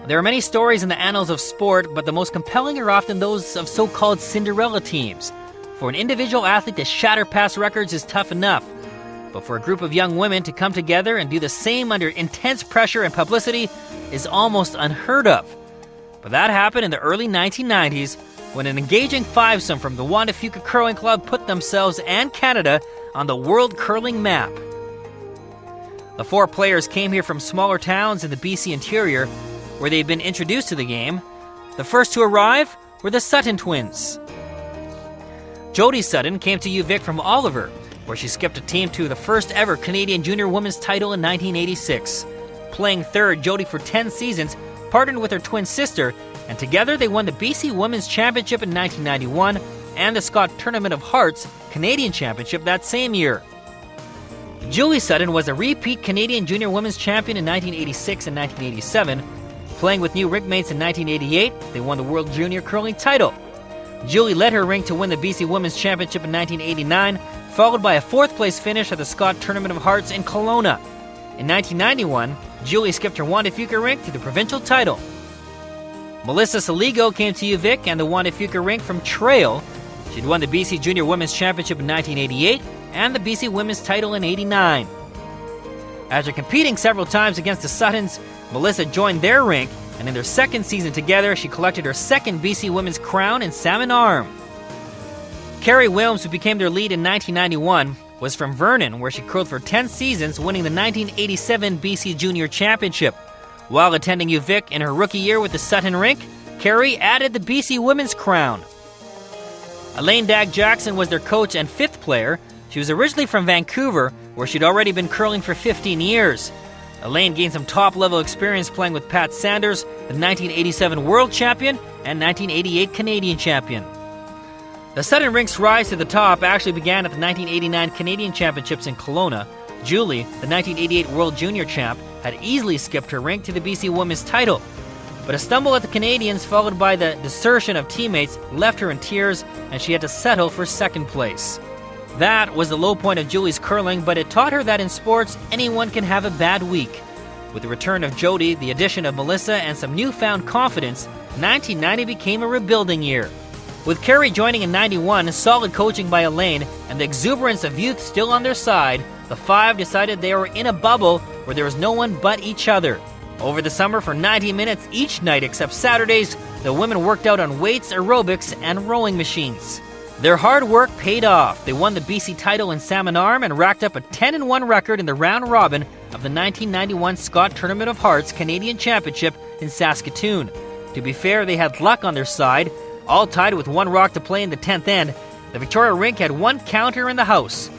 There are many stories in the annals of sport, but the most compelling are often those of so-called Cinderella teams. For an individual athlete to shatter past records is tough enough, but for a group of young women to come together and do the same under intense pressure and publicity is almost unheard of. But that happened in the early 1990s when an engaging fivesome from the Juan de Fuca Curling Club put themselves and Canada on the world curling map. The 4 players came here from smaller towns in the BC interior where they'd been introduced to the game. The first to arrive were the Sutton twins. Julie Sutton came to UVic from Oliver, where she skipped a team to the first ever Canadian Junior Women's title in 1986. Playing third, Jodie for 10 seasons partnered with her twin sister, and together they won the BC Women's Championship in 1991 and the Scott Tournament of Hearts Canadian Championship that same year. Julie Sutton was a repeat Canadian Junior Women's Champion in 1986 and 1987. Playing with new Rink mates in 1988, they won the World Junior Curling title. Julie led her Rink to win the BC Women's Championship in 1989, followed by a 4th place finish at the Scott Tournament of Hearts in Kelowna. In 1991, Julie skipped her Juan de Fuca Rink to the provincial title. Melissa Saligo came to UVic and the Juan de Fuca Rink from Trail. She'd won the BC Junior Women's Championship in 1988 and the BC Women's title in 89. After competing several times against the Suttons, Melissa joined their rink, and in their second season together, she collected her second BC Women's crown in Salmon Arm. Carrie Wilms, who became their lead in 1991, was from Vernon, where she curled for 10 seasons, winning the 1987 BC Junior Championship. While attending UVic in her rookie year with the Sutton Rink, Carrie added the BC Women's crown. ELAINE Dag-Jackson was their coach and 5th player. She was originally from Vancouver, where she'd already been curling for 15 years. ELAINE gained some top-level experience playing with Pat Sanders, the 1987 World Champion and 1988 Canadian Champion. The Sutton Rink's rise to the top actually began at the 1989 Canadian Championships in Kelowna. Julie, the 1988 World Junior Champ, had easily skipped her rink to the BC Women's title. But a stumble at the Canadians, followed by the desertion of teammates, left her in tears, and she had to settle for 2nd place. That was the low point of Julie's curling, but it taught her that in sports, anyone can have a bad week. With the return of Jodie, the addition of Melissa, and some newfound confidence, 1990 became a rebuilding year. With Carrie joining in 91, solid coaching by ELAINE, and the exuberance of youth still on their side, the 5 decided they were in a bubble where there was no one but each other. Over the summer, for 90 minutes each night except Saturdays, the women worked out on weights, aerobics, and rowing machines. Their hard work paid off. They won the BC title in Salmon Arm and racked up a 10-1 record in the round robin of the 1991 Scott Tournament of Hearts Canadian Championship in Saskatoon. To be fair, they had luck on their side. All tied with 1 rock to play in the 10th end, the Victoria Rink had 1 counter in the house.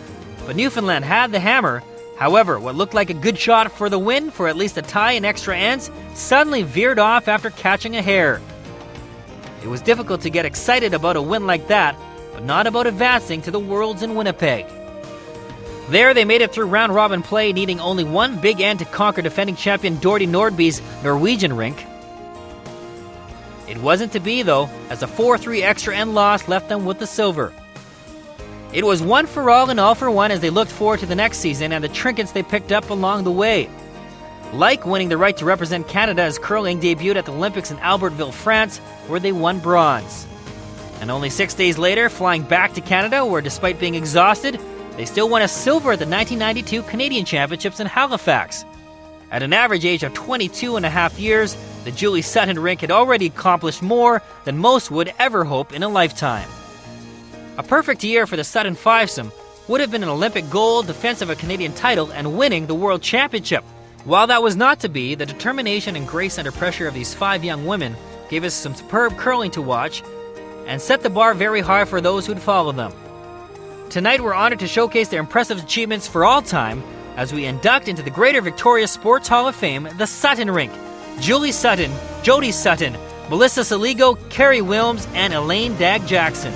But Newfoundland had the hammer. However, what looked like a good shot for the win, for at least a tie in extra ends, suddenly veered off after catching a hair. It was difficult to get excited about a win like that, but not about advancing to the Worlds in Winnipeg. There, they made it through round-robin play, needing only 1 big end to conquer defending champion Dorothy Nordby's Norwegian Rink. It wasn't to be, though, as a 4-3 extra end loss left them with the silver. It was 1 for all and all for one as they looked forward to the next season and the trinkets they picked up along the way. Like winning the right to represent Canada as curling debuted at the Olympics in Albertville, France, where they won bronze. And only 6 days later, flying back to Canada, where despite being exhausted, they still won a silver at the 1992 Canadian Championships in Halifax. At an average age of 22 and a half years, the Julie Sutton Rink had already accomplished more than most would ever hope in a lifetime. A perfect year for the Sutton fivesome would have been an Olympic gold, defense of a Canadian title, and winning the World Championship. While that was not to be, the determination and grace under pressure of these 5 young women gave us some superb curling to watch and set the bar very high for those who'd follow them. Tonight we're honored to showcase their impressive achievements for all time as we induct into the Greater Victoria Sports Hall of Fame the Sutton Rink. Julie Sutton, Jodie Sutton, Melissa Saligo, Carrie Wilms, and ELAINE Dag-Jackson.